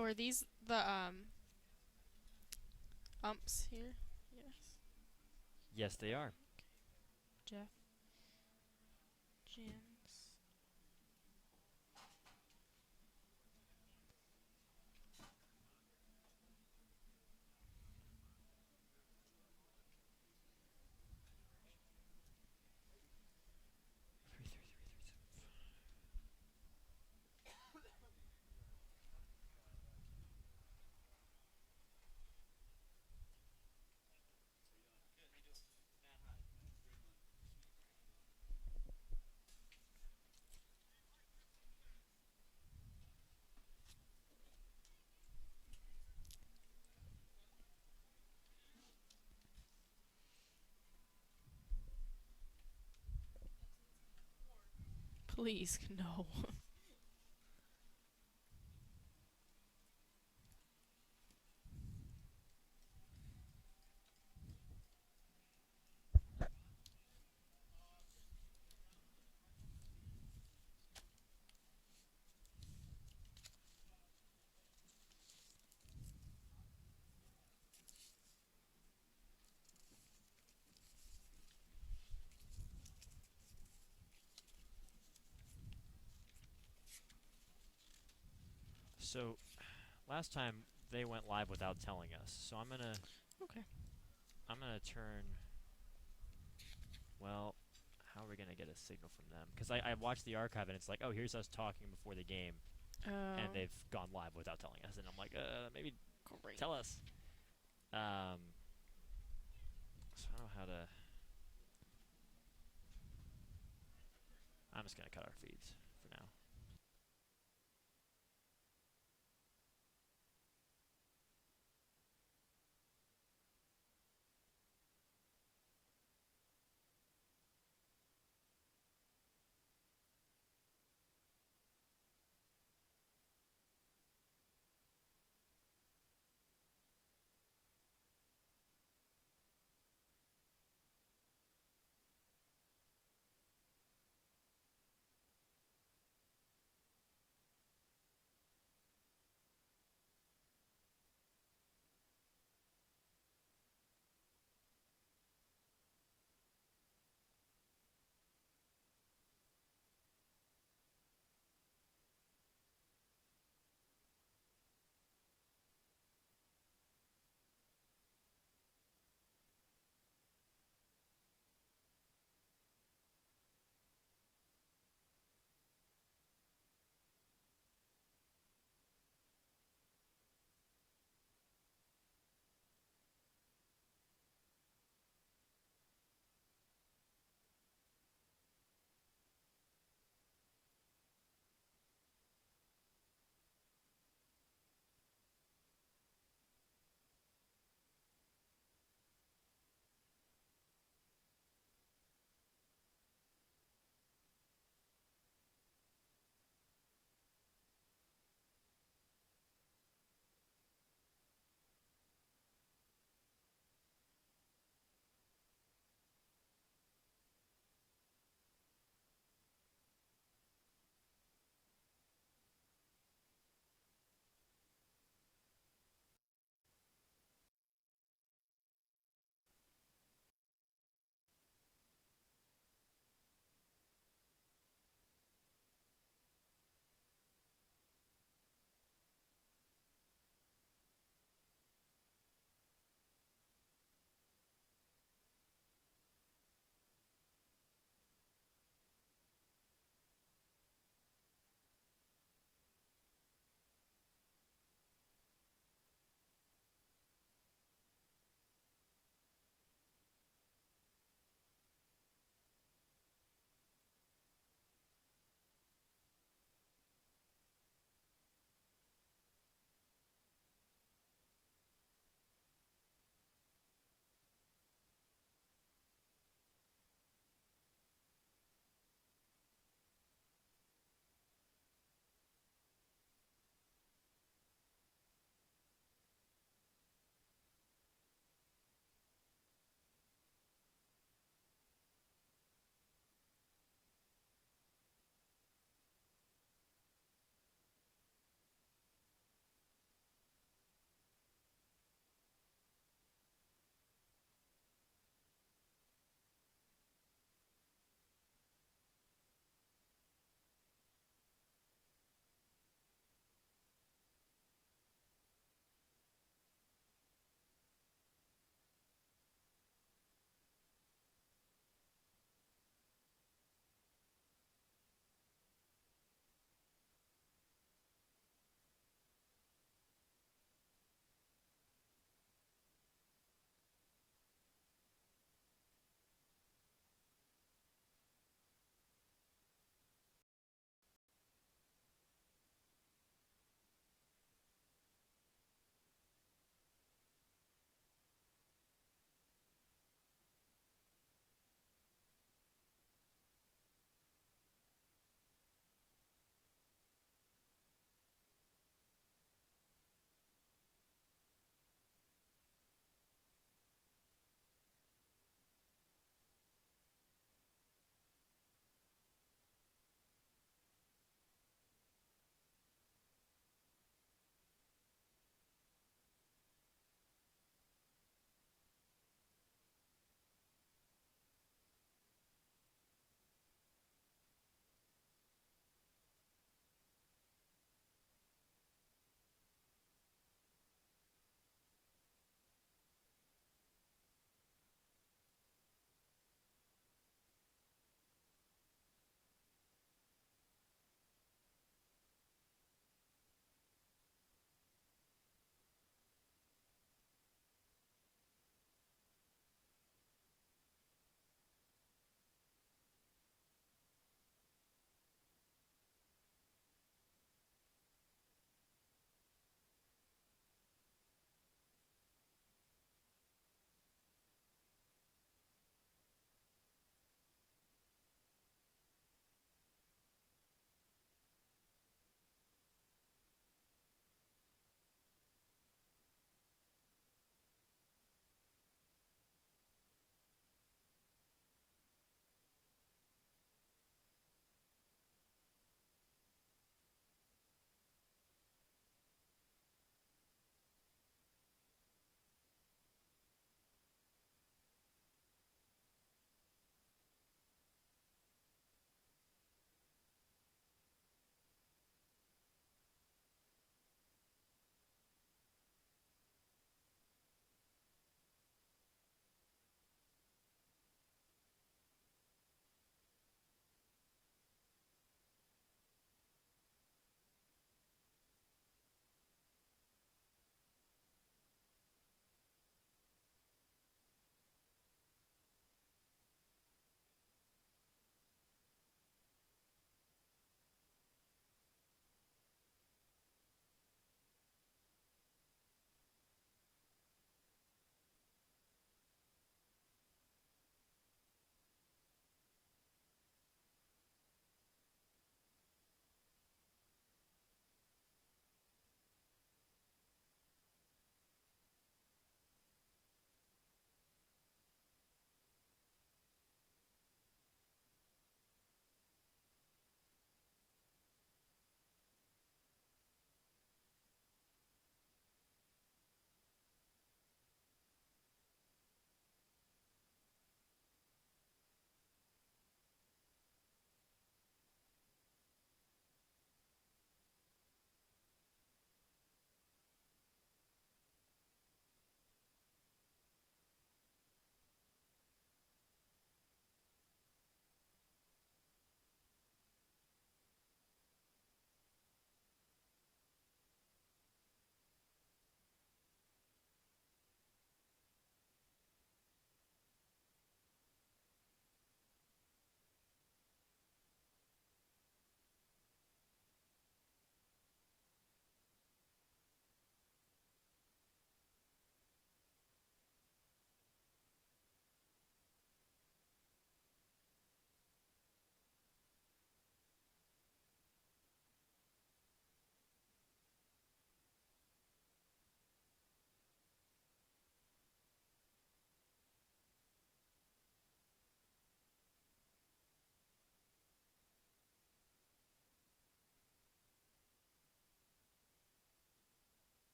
Oh, are these the umps here? Yes. Yes, they are. Jeff Jams. Three, three, three, three, seven. Please, no. So last time they went live without telling us. So Okay. I'm gonna turn. Well, how are we gonna get a signal from them? Because I watched the archive and it's like, oh, here's us talking before the game, and Um. they've gone live without telling us, and I'm like, maybe Great. tell us. Um, so I don't know how to. I'm just gonna cut our feeds for now.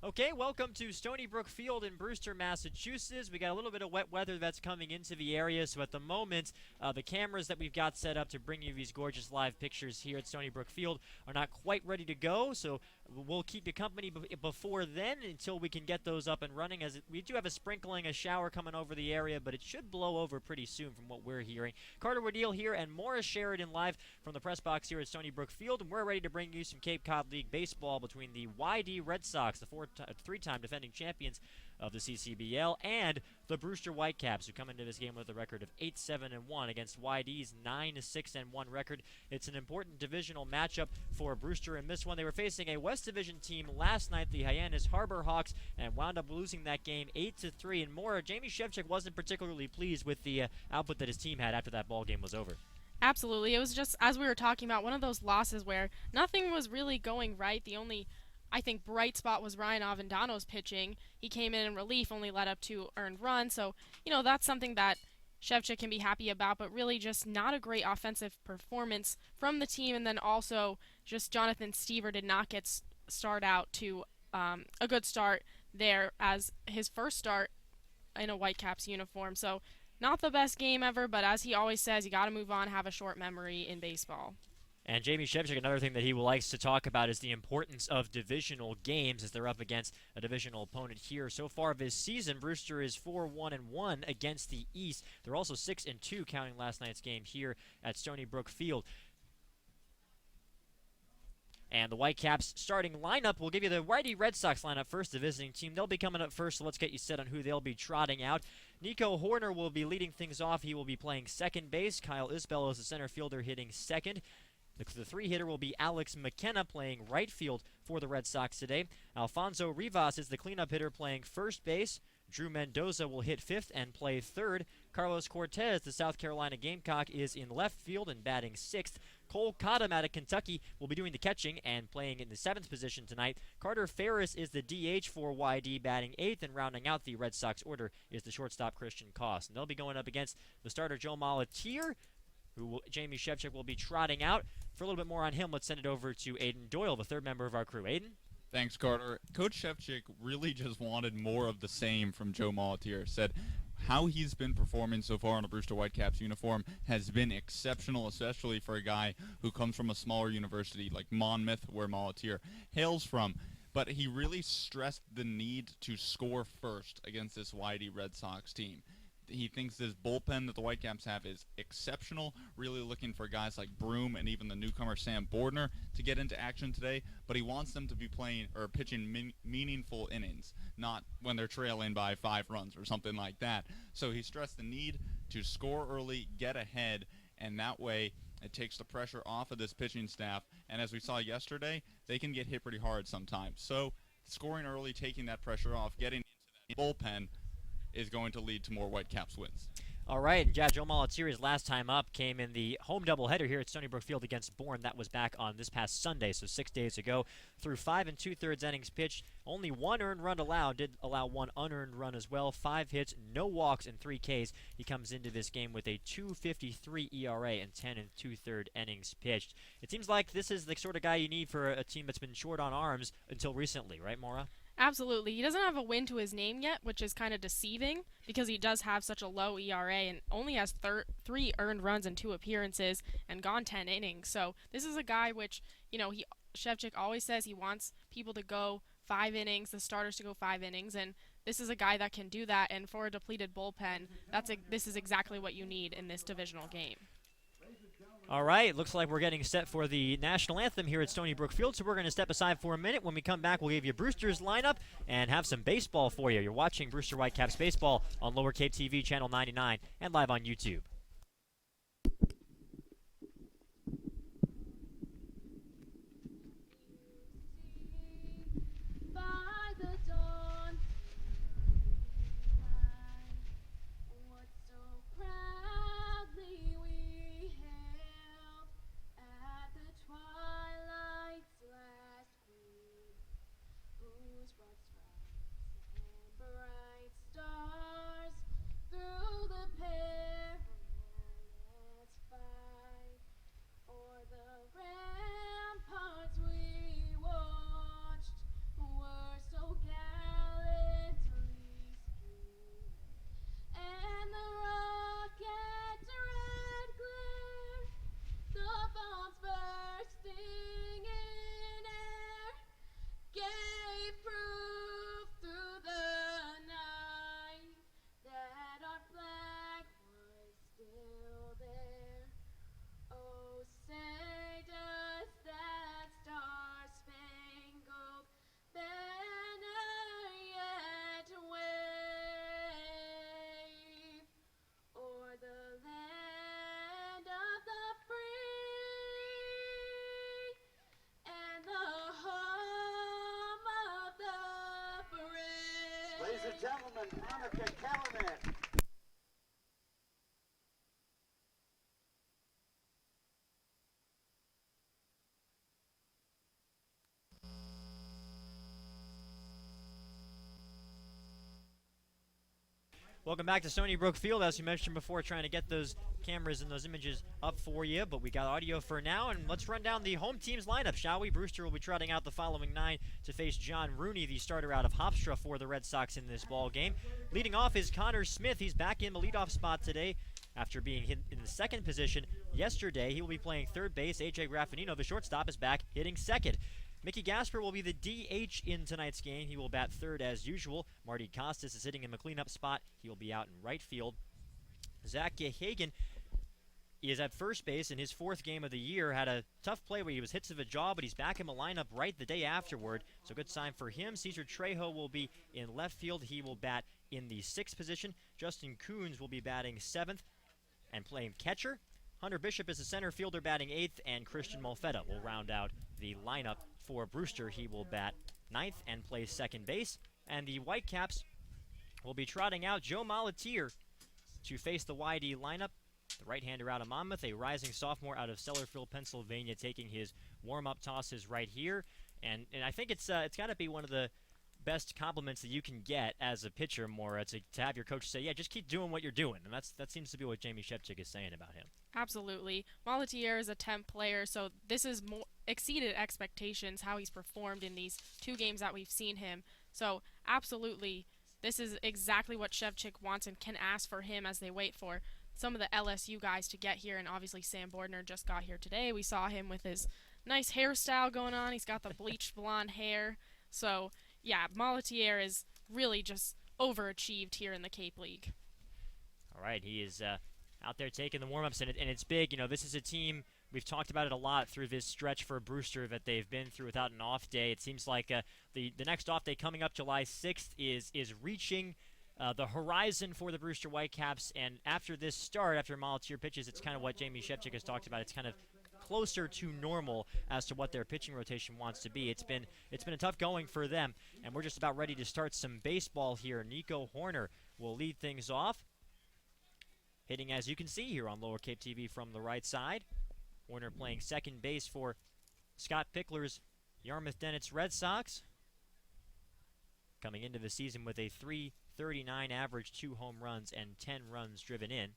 Okay, welcome to Stony Brook Field in Brewster, Massachusetts. We got a little bit of wet weather that's coming into the area, so at the moment, the cameras that we've got set up to bring you these gorgeous live pictures here at Stony Brook Field are not quite ready to go, so we'll keep you company before then until we can get those up and running, as we do have a shower coming over the area, but it should blow over pretty soon from what we're hearing. Carter Woodell here and Morris Sheridan live from the press box here at Stony Brook Field, and we're ready to bring you some Cape Cod League baseball between the YD Red Sox, the three-time defending champions of the CCBL, and the Brewster Whitecaps, who come into this game with a record of 8-7-1 against YD's 9-6-1 record. It's an important divisional matchup for Brewster in this one. They were facing a West Division team last night, the Hyannis Harbor Hawks, and wound up losing that game 8-3. And more, Jamie Shevchik wasn't particularly pleased with the output that his team had after that ball game was over. Absolutely. It was just, as we were talking about, one of those losses where nothing was really going right. The only, I think, bright spot was Ryan Avendano's pitching. He came in relief, only led up 2 earned runs. So, that's something that Shevchik can be happy about, but really just not a great offensive performance from the team. And then also just Jonathan Stever did not get start out to a good start there as his first start in a Whitecaps uniform. So not the best game ever, but as he always says, you got to move on, have a short memory in baseball. And Jamie Shevchik, another thing that he likes to talk about is the importance of divisional games as they're up against a divisional opponent here. So far this season, Brewster is 4-1-1 against the East. They're also 6-2 counting last night's game here at Stony Brook Field. And the Whitecaps starting lineup, we'll give you the YD Red Sox lineup first, the visiting team. They'll be coming up first, so let's get you set on who they'll be trotting out. Nico Horner will be leading things off. He will be playing second base. Kyle Isbell is the center fielder hitting second. The 3-hitter will be Alex McKenna playing right field for the Red Sox today. Alfonso Rivas is the cleanup hitter playing first base. Drew Mendoza will hit fifth and play third. Carlos Cortez, the South Carolina Gamecock, is in left field and batting sixth. Cole Cottom out of Kentucky will be doing the catching and playing in the seventh position tonight. Carter Ferris is the DH for YD, batting eighth, and rounding out the Red Sox order is the shortstop Christian Koss. And they'll be going up against the starter Joe Molitier, who Jamie Shevchik will be trotting out. For a little bit more on him, let's send it over to Aiden Doyle, the third member of our crew. Aiden? Thanks, Carter. Coach Shevchik really just wanted more of the same from Joe Molitier. Said how he's been performing so far in a Brewster Whitecaps uniform has been exceptional, especially for a guy who comes from a smaller university like Monmouth, where Molitier hails from. But he really stressed the need to score first against this YD Red Sox team. He thinks this bullpen that the Whitecaps have is exceptional, really looking for guys like Broom and even the newcomer Sam Bordner to get into action today, but he wants them to be playing or pitching meaningful innings, not when they're trailing by 5 runs or something like that. So he stressed the need to score early, get ahead, and that way it takes the pressure off of this pitching staff. And as we saw yesterday, they can get hit pretty hard sometimes. So scoring early, taking that pressure off, getting into that bullpen is going to lead to more Whitecaps wins. All right, and Joe Molitier's last time up came in the home doubleheader here at Stony Brook Field against Bourne. That was back on this past Sunday, so 6 days ago. Through 5 2/3 innings pitched, only 1 earned run allowed, did allow 1 unearned run as well. 5 hits, no walks, and 3 Ks. He comes into this game with a 2.53 ERA and 10 2/3 innings pitched. It seems like this is the sort of guy you need for a team that's been short on arms until recently, right, Maura? Absolutely. He doesn't have a win to his name yet, which is kind of deceiving because he does have such a low ERA and only has 3 earned runs in 2 appearances and gone 10 innings. So this is a guy which, Shevchik always says he wants people to go 5 innings, the starters to go 5 innings, and this is a guy that can do that. And for a depleted bullpen, this is exactly what you need in this divisional game. All right, looks like we're getting set for the national anthem here at Stony Brook Field, so we're going to step aside for a minute. When we come back, we'll give you Brewster's lineup and have some baseball for you. You're watching Brewster Whitecaps baseball on Lower Cape TV, Channel 99, and live on YouTube. gentlemen, Annika Kellerman. Welcome back to Stony Brook Field. As you mentioned before, trying to get those cameras and those images up for you, but we got audio for now, and let's run down the home team's lineup, shall we? Brewster will be trotting out the following 9 to face John Rooney, the starter out of Hofstra for the Red Sox in this ball game. Leading off is Connor Smith. He's back in the leadoff spot today after being hit in the second position yesterday. He will be playing third base. AJ Graffinino, the shortstop, is back hitting second. Mickey Gasper will be the DH in tonight's game. He will bat third as usual. Marty Costas is sitting in the cleanup spot. He will be out in right field. Zach Gehagen is at first base in his fourth game of the year. Had a tough play where he was hit to the jaw, but he's back in the lineup right the day afterward. So good sign for him. Cesar Trejo will be in left field. He will bat in the sixth position. Justin Coons will be batting seventh and playing catcher. Hunter Bishop is the center fielder batting eighth, and Christian Molfetta will round out the lineup for Brewster. He will bat ninth and play second base. And the Whitecaps will be trotting out Joe Molatier to face the YD lineup. The right-hander out of Monmouth, a rising sophomore out of Sellerville, Pennsylvania, taking his warm-up tosses right here. And I think it's got to be one of the best compliments that you can get as a pitcher, Maura, to have your coach say, yeah, just keep doing what you're doing. And that seems to be what Jamie Shepchick is saying about him. Absolutely. Molatier is a temp player, so this is exceeded expectations how he's performed in these 2 games that we've seen him. So absolutely, this is exactly what Shevchik wants and can ask for him as they wait for some of the LSU guys to get here. And obviously Sam Bordner just got here today. We saw him with his nice hairstyle going on. He's got the bleached blonde hair. So yeah, Molatier is really just overachieved here in the Cape League. All right, he is out there taking the warm-ups, and it's big. You know, this is a team, we've talked about it a lot through this stretch for Brewster that they've been through without an off day. It seems like the next off day coming up July 6th is reaching the horizon for the Brewster Whitecaps, and after this start, after Molatier pitches, it's kind of what Jamie Shepchick has talked about. It's kind of closer to normal as to what their pitching rotation wants to be. It's been a tough going for them, and we're just about ready to start some baseball here. Nico Horner will lead things off, hitting as you can see here on Lower Cape TV from the right side. Horner playing second base for Scott Pickler's Yarmouth Dennetts Red Sox, coming into the season with a .339 average, 2 home runs and 10 runs driven in.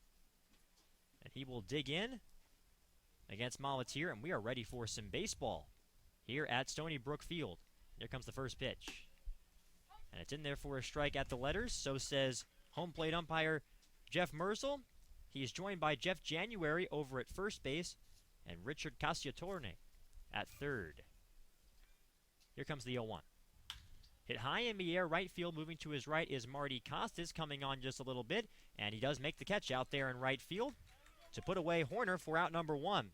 And he will dig in against Molatier, and we are ready for some baseball here at Stony Brook Field. Here comes the first pitch. And it's in there for a strike at the letters, so says home plate umpire Jeff Merzel. He is joined by Jeff January over at first base and Richard Cacciatorne at third. Here comes the 0-1. Hit high in the air, right field. Moving to his right is Marty Costas, coming on just a little bit, and he does make the catch out there in right field to put away Horner for out number 1.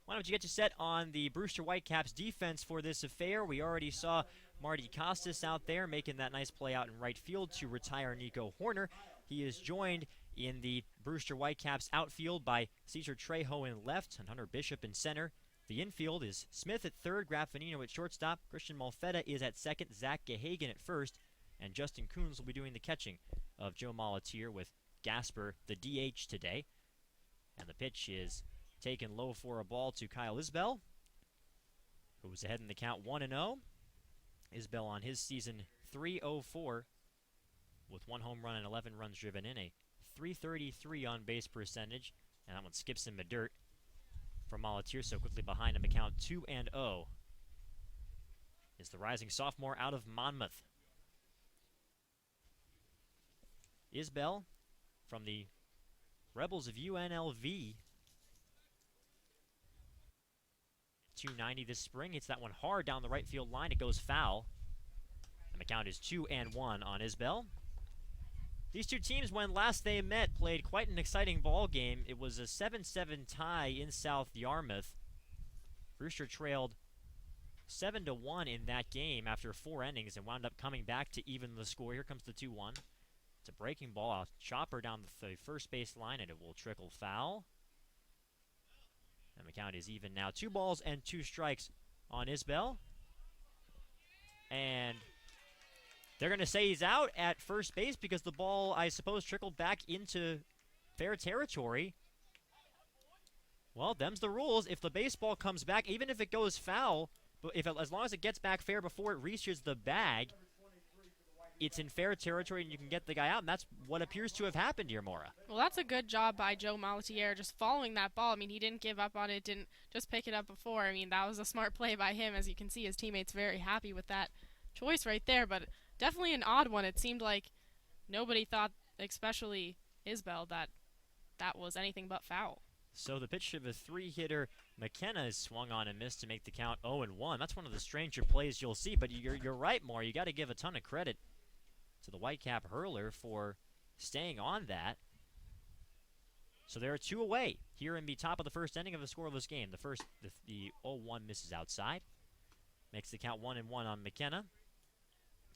Why don't you get you set on the Brewster Whitecaps defense for this affair? We already saw Marty Costas out there making that nice play out in right field to retire Nico Horner. He is joined in the Brewster Whitecaps outfield by Cesar Trejo in left and Hunter Bishop in center. The infield is Smith at third, Graffinino at shortstop, Christian Molfetta is at second, Zach Gehagen at first, and Justin Coons will be doing the catching of Joe Molatier with Gasper, the DH today. And the pitch is taken low for a ball to Kyle Isbell, who's ahead in the count 1-0. Isbell on his season .304 with 1 home run and 11 runs driven in, a .333 on base percentage, and that one skips in the dirt for Molatier, so quickly behind him. A count 2-0 is the rising sophomore out of Monmouth. Isbell from the Rebels of UNLV. 290 this spring. Hits that one hard down the right field line. It goes foul. And the count is 2-1 on Isbell. These two teams, when last they met, played quite an exciting ball game. It was a 7-7 tie in South Yarmouth. Brewster trailed 7-1 in that game after 4 innings and wound up coming back to even the score. Here comes the 2-1. It's a breaking ball, a chopper down the first base line, and it will trickle foul. And the count is even now. 2 balls and 2 strikes on Isbell. And They're going to say he's out at first base because the ball, I suppose, trickled back into fair territory. Well, them's the rules. If the baseball comes back, even if it goes foul, but as long as it gets back fair before it reaches the bag, it's in fair territory and you can get the guy out, and that's what appears to have happened here, Maura. Well, that's a good job by Joe Malatier just following that ball. I mean, he didn't give up on it, didn't just pick it up before. I mean, that was a smart play by him. As you can see, his teammates very happy with that choice right there, but definitely an odd one. It seemed like nobody thought, especially Isbell, that that was anything but foul. So the pitch of a three-hitter, McKenna is swung on and missed to make the count 0-1. That's one of the stranger plays you'll see, but you're right, Maura. You got to give a ton of credit to the Whitecap hurler for staying on that. So there are two away here in the top of the first inning of the scoreless game. The 0-1 misses outside. Makes the count 1-1 on McKenna.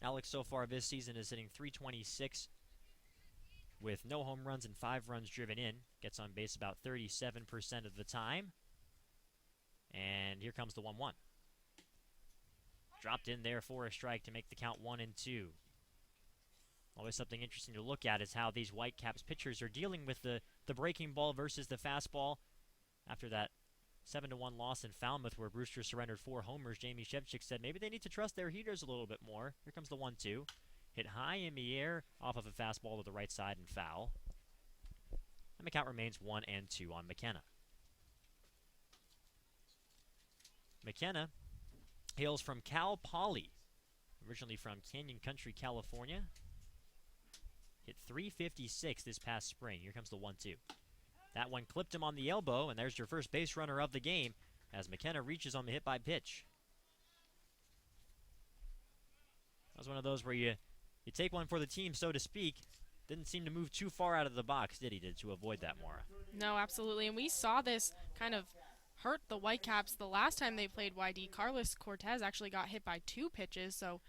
Alex so far this season is hitting .326 with no home runs and 5 runs driven in. Gets on base about 37% of the time. And here comes the 1-1. Dropped in there for a strike to make the count 1-2. Always something interesting to look at is how these Whitecaps pitchers are dealing with the breaking ball versus the fastball. After that 7-1 loss in Falmouth where Brewster surrendered 4 homers, Jamie Shevchik said maybe they need to trust their heaters a little bit more. Here comes the 1-2. Hit high in the air off of a fastball to the right side and foul. And the count remains 1-2 on McKenna. McKenna hails from Cal Poly, originally from Canyon Country, California. Hit .356 this past spring. Here comes the 1-2. That one clipped him on the elbow, and there's your first base runner of the game as McKenna reaches on the hit by pitch. That was one of those where you take one for the team, so to speak. Didn't seem to move too far out of the box, did he, to avoid that, Maura? No, absolutely. And we saw this kind of hurt the Whitecaps the last time they played YD. Carlos Cortez actually got hit by 2 pitches, so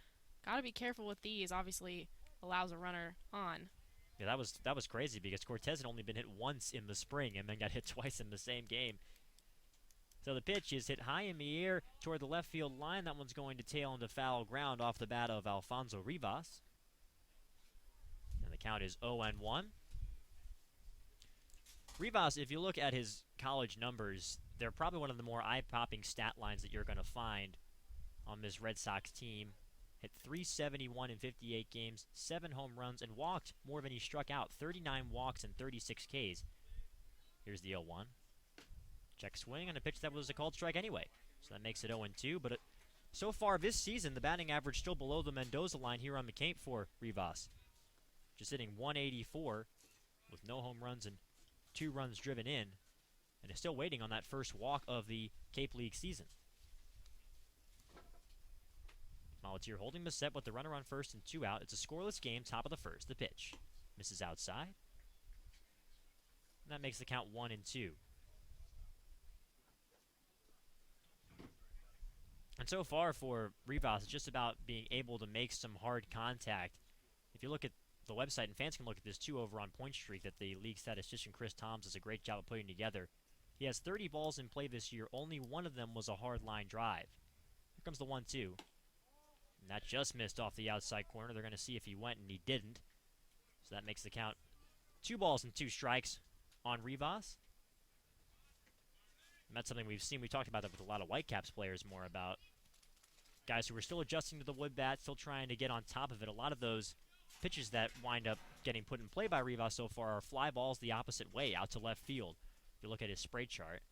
got to be careful with these. Obviously allows a runner on. Yeah, that was crazy because Cortez had only been hit once in the spring and then got hit twice in the same game. So the pitch is hit high in the air toward the left field line. That one's going to tail into foul ground off the bat of Alfonso Rivas. And the count is 0-1. Rivas, if you look at his college numbers, they're probably one of the more eye-popping stat lines that you're going to find on this Red Sox team. Hit .371 in 58 games, 7 home runs, and walked more than he struck out. 39 walks and 36 Ks. Here's the 0-1. Check swing on a pitch that was a called strike anyway. So that makes it 0-2. But so far this season, the batting average still below the Mendoza line here on the Cape for Rivas. Just hitting .184 with no home runs and 2 runs driven in. And is still waiting on that first walk of the Cape League season. Malatier holding the set with the runner on first and 2 out. It's a scoreless game, top of the first. The pitch misses outside. And that makes the count 1-2. And so far for Rivas, it's just about being able to make some hard contact. If you look at the website, and fans can look at this too over on Point Streak, that the league statistician Chris Toms does a great job of putting together. He has 30 balls in play this year. Only one of them was a hard line drive. Here comes the 1-2. And that just missed off the outside corner. They're going to see if he went, and he didn't. So that makes the count 2 balls and 2 strikes on Rivas. And that's something we've seen. We talked about that with a lot of Whitecaps players, more about guys who are still adjusting to the wood bat, still trying to get on top of it. A lot of those pitches that wind up getting put in play by Rivas so far are fly balls the opposite way, out to left field. If you look at his spray chart.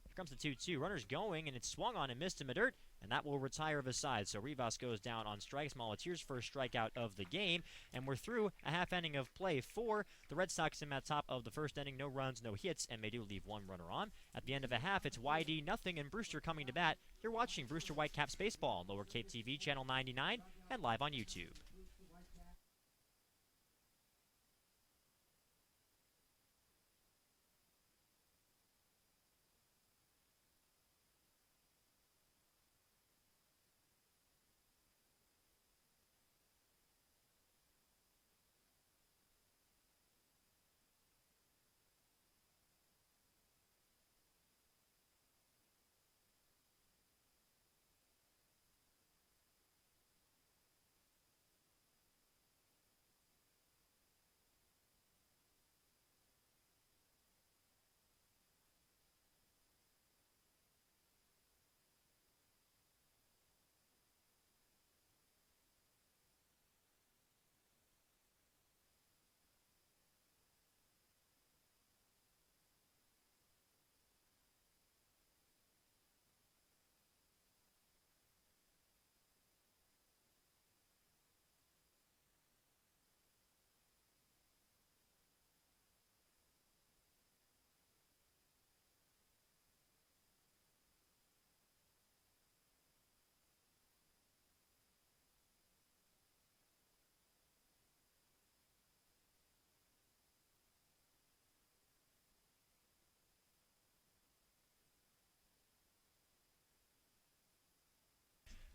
Here comes the 2-2. Runner's going, and it's swung on and missed him a dirt, and that will retire the side. So Rivas goes down on strikes. Malatier's first strikeout of the game, and we're through a half inning of play for the Red Sox in that top of the first inning. No runs, no hits, and they do leave 1 runner on. At the end of a half, it's YD nothing, and Brewster coming to bat. You're watching Brewster Whitecaps baseball on Lower Cape TV, channel 99, and live on YouTube.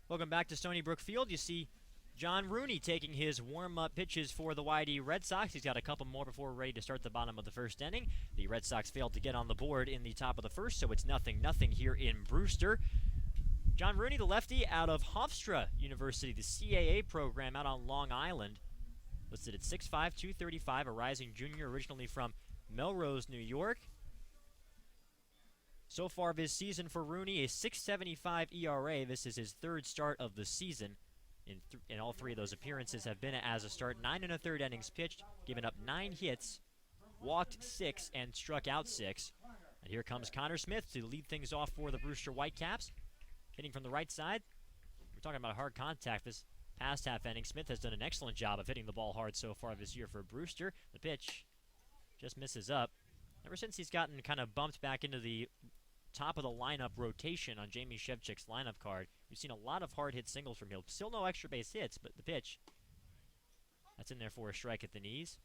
Welcome back to Stony Brook Field. You see John Rooney taking his warm-up pitches for the YD Red Sox. He's got a couple more before we're ready to start the bottom of the first inning. The Red Sox failed to get on the board in the top of the first, so it's 0-0 here in Brewster. John Rooney, the lefty, out of Hofstra University, the CAA program out on Long Island. Listed at 6'5", 235, a rising junior originally from Melrose, New York. So far this season for Rooney, a 6.75 ERA. This is his third start of the season. In all three of those appearances have been as a start. 9 1/3 innings pitched, given up 9 hits, walked 6, and struck out 6. And here comes Connor Smith to lead things off for the Brewster Whitecaps. Hitting from the right side. We're talking about hard contact this past half inning. Smith has done an excellent job of hitting the ball hard so far this year for Brewster. The pitch just misses up. Ever since he's gotten kind of bumped back into the top of the lineup rotation on Jamie Shevchik's lineup card, we've seen a lot of hard hit singles from him. Still no extra base hits, but the pitch, that's in there for a strike at the knees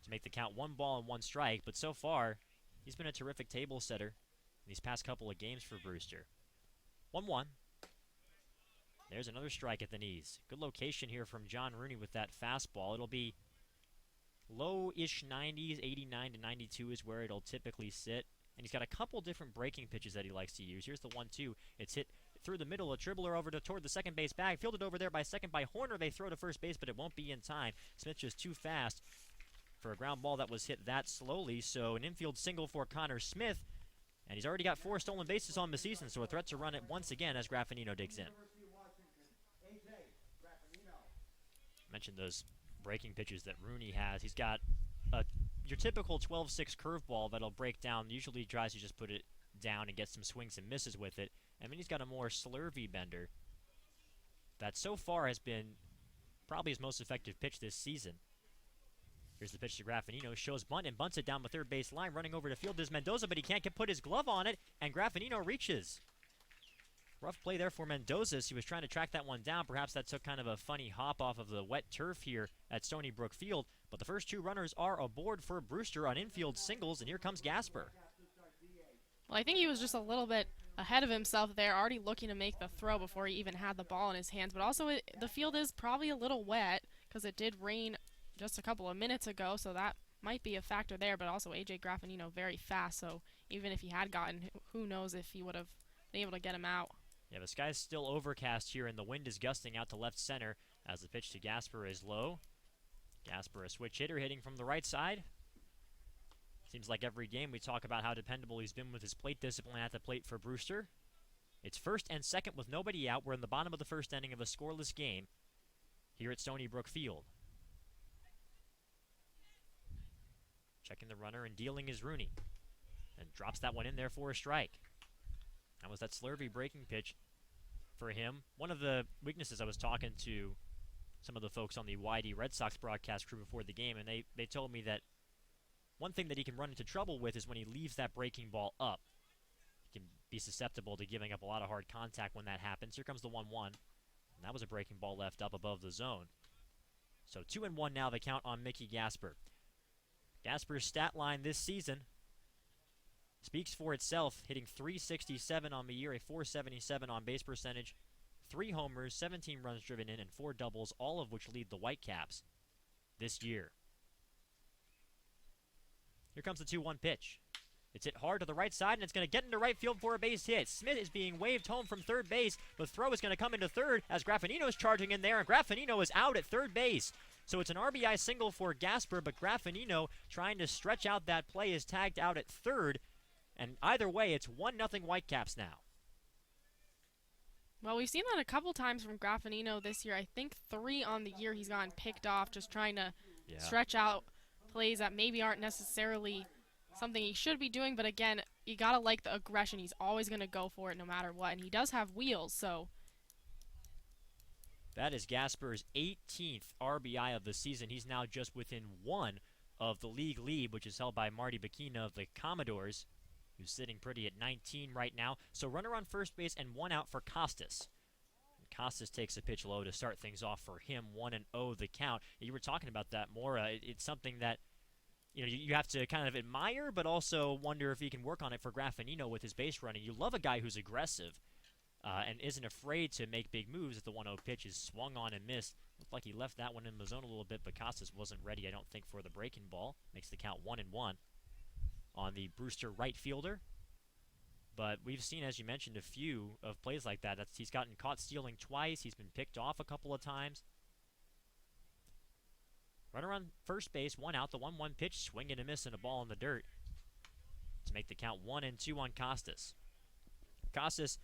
to make the count 1 ball and 1 strike. But so far, he's been a terrific table setter in these past couple of games for Brewster. 1-1. There's another strike at the knees. Good location here from John Rooney with that fastball. It'll be low-ish 90s, 89 to 92 is where it'll typically sit. And he's got a couple different breaking pitches that he likes to use. Here's the 1-2. It's hit through the middle, a dribbler over toward the second base bag. Fielded over there by second by Horner. They throw to first base, but it won't be in time. Smith just too fast for a ground ball that was hit that slowly. So an infield single for Connor Smith. And he's already got 4 stolen bases on the season, so a threat to run it once again as Graffinino digs in. Mentioned those breaking pitches that Rooney has. He's got your typical 12-6 curveball that'll break down. Usually tries to just put it down and get some swings and misses with it. And then he's got a more slurvy bender that so far has been probably his most effective pitch this season. Here's the pitch to Graffinino. Shows bunt and bunts it down the third base line. Running over to field is Mendoza, but he can't put his glove on it, and Graffinino reaches. Rough play there for Mendoza. He was trying to track that one down. Perhaps that took kind of a funny hop off of the wet turf here at Stony Brook Field. But the first 2 runners are aboard for Brewster on infield singles, and here comes Gasper. Well, I think he was just a little bit ahead of himself there, already looking to make the throw before he even had the ball in his hands. But also, the field is probably a little wet because it did rain just a couple of minutes ago, so that might be a factor there. But also, A.J. Graffinino very fast, so even if he had gotten, who knows if he would have been able to get him out. Yeah, the sky's still overcast here, and the wind is gusting out to left center as the pitch to Gasper is low. Gasper, a switch hitter, hitting from the right side. Seems like every game we talk about how dependable he's been with his plate discipline at the plate for Brewster. It's first and second with nobody out. We're in the bottom of the first inning of a scoreless game here at Stony Brook Field. Checking the runner and dealing is Rooney. And drops that one in there for a strike. That was that slurvy breaking pitch for him. One of the weaknesses, I was talking to some of the folks on the YD Red Sox broadcast crew before the game, and they told me that one thing that he can run into trouble with is when he leaves that breaking ball up. He can be susceptible to giving up a lot of hard contact when that happens. Here comes the 1-1. And that was a breaking ball left up above the zone. So 2-1 now, the count on Mickey Gasper. Gasper's stat line this season speaks for itself, hitting .367 on the year, a .477 on base percentage, 3 homers, 17 runs driven in, and 4 doubles, all of which lead the Whitecaps this year. Here comes the 2-1 pitch. It's hit hard to the right side, and it's going to get into right field for a base hit. Smith is being waved home from third base. The throw is going to come into third as Graffinino is charging in there, and Graffinino is out at third base. So it's an RBI single for Gasper, but Graffinino, trying to stretch out that play, is tagged out at third. And either way, it's 1-0 Whitecaps now. Well, we've seen that a couple times from Graffinino this year. I think 3 on the year he's gotten picked off, just trying to stretch out plays that maybe aren't necessarily something he should be doing. But again, you got to like the aggression. He's always going to go for it no matter what. And he does have wheels, so. That is Gasper's 18th RBI of the season. He's now just within 1 of the league lead, which is held by Marty Bikina of the Commodores, who's sitting pretty at 19 right now. So runner on first base and 1 out for Costas. And Costas takes a pitch low to start things off for him. 1-0 the count. You were talking about that, Maura. It's something that you have to kind of admire, but also wonder if he can work on it for Graffinino with his base running. You love a guy who's aggressive. and isn't afraid to make big moves if the 1-0 pitch is swung on and missed. Looked like he left that one in the zone a little bit, but Costas wasn't ready, I don't think, for the breaking ball. Makes the count 1-1 on the Brewster right fielder. But we've seen, as you mentioned, a few of plays like that. He's gotten caught stealing twice. He's been picked off a couple of times. Runner on first base, 1 out. The 1-1 pitch, swing and a miss, and a ball in the dirt to make the count 1-2 on Costas. Costas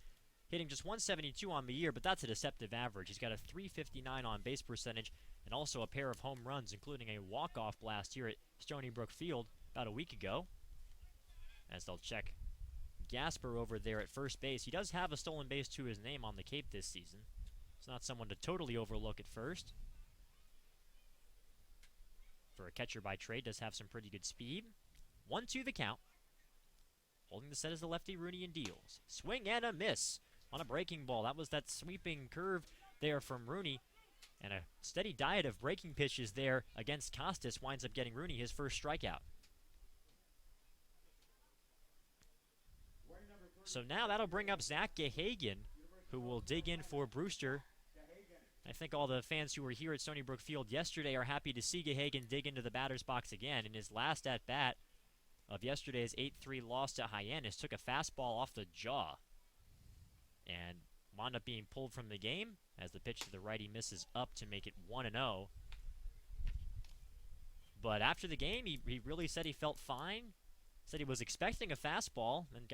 hitting just 172 on the year, but that's a deceptive average. He's got a 359 on base percentage and also a pair of home runs, including a walk-off blast here at Stony Brook Field about a week ago. As they'll check Gasper over there at first base. He does have a stolen base to his name on the Cape this season. It's not someone to totally overlook at first. For a catcher by trade, does have some pretty good speed. 1-2 the count. Holding the set is the lefty Rooney and deals. Swing and a miss on a breaking ball. That was that sweeping curve there from Rooney. And a steady diet of breaking pitches there against Costas winds up getting Rooney his first strikeout. So now that'll bring up Zach Gehagen, who will dig in for Brewster. I think all the fans who were here at Stony Brook Field yesterday are happy to see Gehagen dig into the batter's box again. In his last at-bat of yesterday's 8-3 loss to Hyannis, took a fastball off the jaw and wound up being pulled from the game as the pitch to the righty misses up to make it 1-0. But after the game, he really said he felt fine, said he was expecting a fastball, and